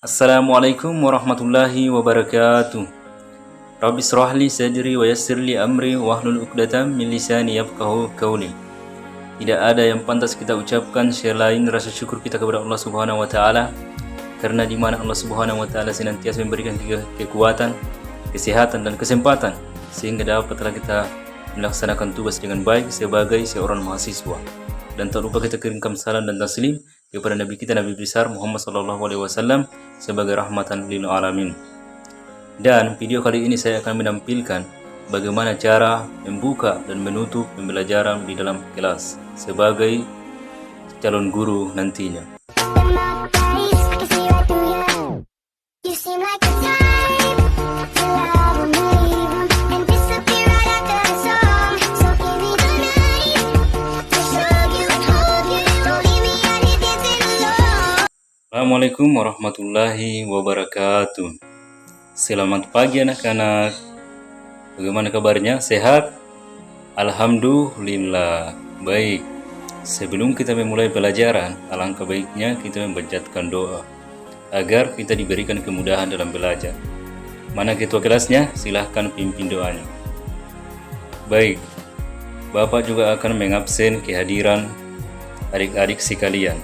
Assalamualaikum warahmatullahi wabarakatuh. Rabbi shrah li sadri wa yassir li amri wahlul 'uqdatam min lisani yafqahu qawli. Tidak ada yang pantas kita ucapkan selain rasa syukur kita kepada Allah Subhanahu wa taala, karena di mana Allah Subhanahu wa taala senantiasa memberikan kekuatan, kesehatan dan kesempatan sehingga dapatlah kita melaksanakan tugas dengan baik sebagai seorang mahasiswa. Dan tak lupa kita kirimkan salam dan taslim kepada Nabi kita, Nabi besar Muhammad SAW sebagai rahmatan lil alamin. Dan video kali ini saya akan menampilkan bagaimana cara membuka dan menutup pembelajaran di dalam kelas sebagai calon guru nantinya. Assalamualaikum warahmatullahi wabarakatuh. Selamat pagi anak-anak. Bagaimana kabarnya? Sehat? Alhamdulillah. Baik. Sebelum kita memulai pelajaran, alangkah baiknya kita membacakan doa agar kita diberikan kemudahan dalam belajar. Mana ketua kelasnya? Silahkan pimpin doanya. Baik. Bapak juga akan mengabsen kehadiran adik-adik sekalian.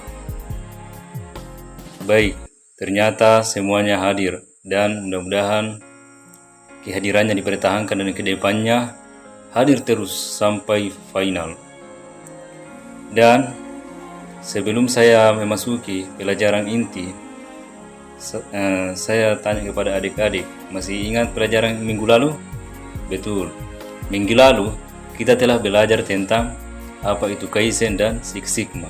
Baik, ternyata semuanya hadir dan mudah-mudahan kehadirannya dipertahankan dan kedepannya hadir terus sampai final. Dan sebelum saya memasuki pelajaran inti, saya tanya kepada adik-adik, masih ingat pelajaran minggu lalu? Betul, minggu lalu kita telah belajar tentang apa itu Kaizen dan Six Sigma.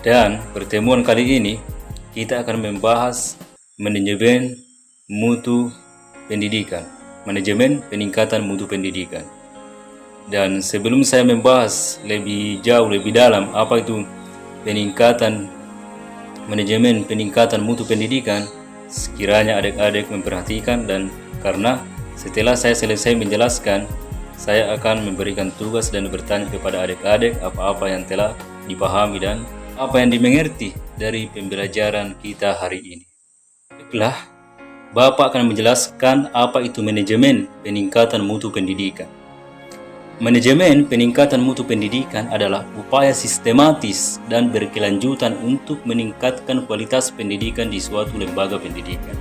Dan pertemuan kali ini kita akan membahas manajemen mutu pendidikan, manajemen peningkatan mutu pendidikan. Dan sebelum saya membahas lebih jauh, lebih dalam apa itu manajemen peningkatan mutu pendidikan, sekiranya adik-adik memperhatikan, dan karena setelah saya selesai menjelaskan, saya akan memberikan tugas dan bertanya kepada adik-adik apa-apa yang telah dipahami dan apa yang dimengerti dari pembelajaran kita hari ini. Baiklah, Bapak akan menjelaskan apa itu manajemen peningkatan mutu pendidikan. Manajemen peningkatan mutu pendidikan adalah upaya sistematis dan berkelanjutan untuk meningkatkan kualitas pendidikan di suatu lembaga pendidikan.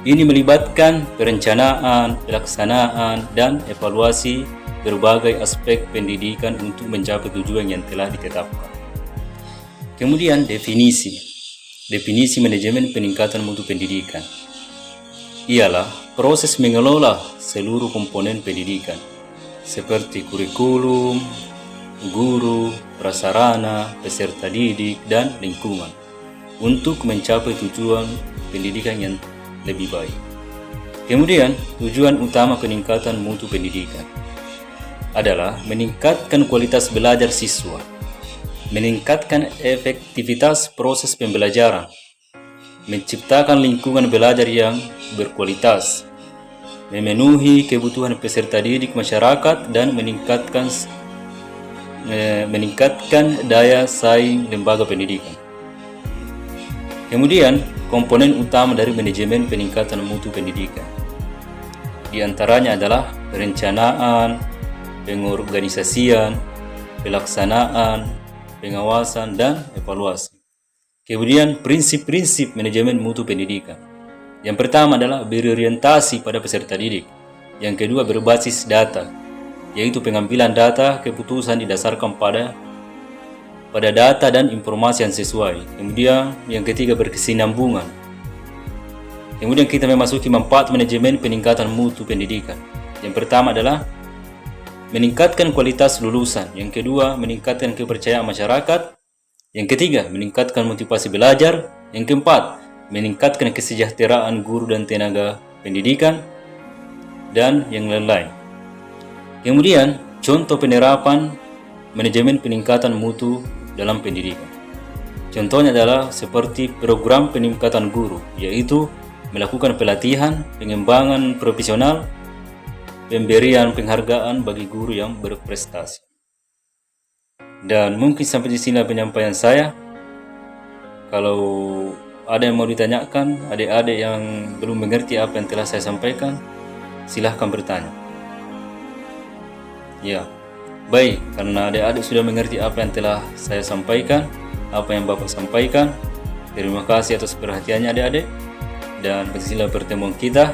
Ini melibatkan perencanaan, pelaksanaan, dan evaluasi berbagai aspek pendidikan untuk mencapai tujuan yang telah ditetapkan. Kemudian definisi manajemen peningkatan mutu pendidikan ialah proses mengelola seluruh komponen pendidikan seperti kurikulum, guru, prasarana, peserta didik, dan lingkungan untuk mencapai tujuan pendidikan yang lebih baik. Kemudian tujuan utama peningkatan mutu pendidikan adalah meningkatkan kualitas belajar siswa, meningkatkan efektivitas proses pembelajaran, menciptakan lingkungan belajar yang berkualitas, memenuhi kebutuhan peserta didik masyarakat, dan meningkatkan daya saing lembaga pendidikan. Kemudian, komponen utama dari manajemen peningkatan mutu pendidikan di antaranya adalah perencanaan, pengorganisasian, pelaksanaan, pengawasan, dan evaluasi. Kemudian prinsip-prinsip manajemen mutu pendidikan. Yang pertama adalah berorientasi pada peserta didik. Yang kedua berbasis data, yaitu pengambilan data keputusan didasarkan pada data dan informasi yang sesuai. Kemudian yang ketiga berkesinambungan. Kemudian kita memasuki manfaat manajemen peningkatan mutu pendidikan. Yang pertama adalah meningkatkan kualitas lulusan. Yang kedua, meningkatkan kepercayaan masyarakat. Yang ketiga, meningkatkan motivasi belajar. Yang keempat, meningkatkan kesejahteraan guru dan tenaga pendidikan, dan yang lain-lain. Kemudian, contoh penerapan manajemen peningkatan mutu dalam pendidikan. Contohnya adalah seperti program peningkatan guru, yaitu melakukan pelatihan, pengembangan profesional, pemberian penghargaan bagi guru yang berprestasi. Dan mungkin sampai di sini penyampaian saya. Kalau ada yang mau ditanyakan, adik-adik yang belum mengerti apa yang telah saya sampaikan, silahkan bertanya. Ya, baik, karena adik-adik sudah mengerti apa yang telah saya sampaikan, apa yang Bapak sampaikan. Terima kasih atas perhatiannya adik-adik, dan begitulah pertemuan kita.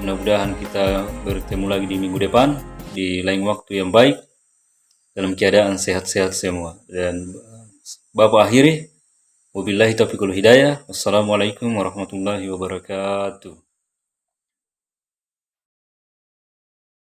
Mudah-mudahan kita bertemu lagi di minggu depan, di lain waktu yang baik, dalam keadaan sehat-sehat semua. Dan Bapak akhiri, wabillahi taufiq wal hidayah. Wassalamualaikum warahmatullahi wabarakatuh.